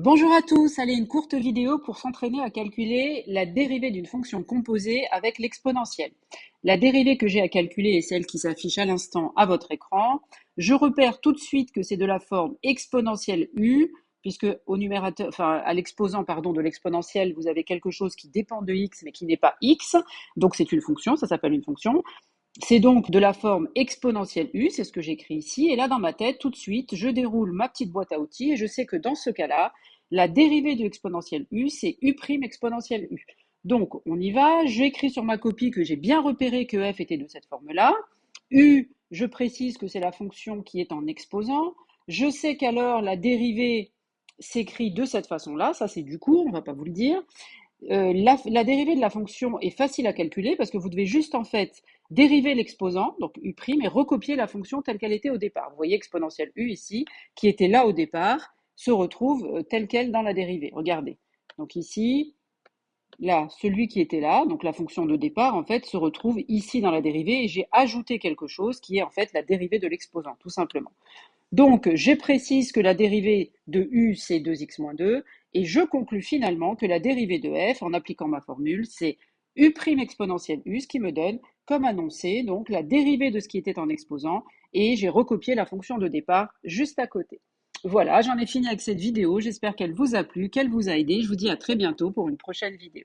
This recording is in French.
Bonjour à tous, allez, une courte vidéo pour s'entraîner à calculer la dérivée d'une fonction composée avec l'exponentielle. La dérivée que j'ai à calculer est celle qui s'affiche à l'instant à votre écran. Je repère tout de suite que c'est de la forme exponentielle u, puisque au numérateur, enfin à l'exposant pardon de l'exponentielle, vous avez quelque chose qui dépend de x mais qui n'est pas x, donc c'est une fonction, ça s'appelle une fonction. C'est donc de la forme exponentielle u, c'est ce que j'écris ici. Et là, dans ma tête, tout de suite, je déroule ma petite boîte à outils et je sais que dans ce cas-là, la dérivée de exponentielle u, c'est u' exponentielle u. Donc, on y va. J'écris sur ma copie que j'ai bien repéré que f était de cette forme-là. U, je précise que c'est la fonction qui est en exposant. Je sais qu'alors la dérivée s'écrit de cette façon-là. Ça, c'est du cours, on ne va pas vous le dire. La dérivée de la fonction est facile à calculer parce que vous devez juste en fait dériver l'exposant, donc u', et recopier la fonction telle qu'elle était au départ. Vous voyez exponentielle u ici, qui était là au départ, se retrouve telle qu'elle dans la dérivée. Regardez. Donc ici, là, celui qui était là, donc la fonction de départ, en fait, se retrouve ici dans la dérivée et j'ai ajouté quelque chose qui est en fait la dérivée de l'exposant, tout simplement. Donc, je précise que la dérivée de u, c'est 2x moins 2, et je conclus finalement que la dérivée de f, en appliquant ma formule, c'est u' exponentielle u, ce qui me donne, comme annoncé, donc la dérivée de ce qui était en exposant, et j'ai recopié la fonction de départ juste à côté. Voilà, j'en ai fini avec cette vidéo, j'espère qu'elle vous a plu, qu'elle vous a aidé. Je vous dis à très bientôt pour une prochaine vidéo.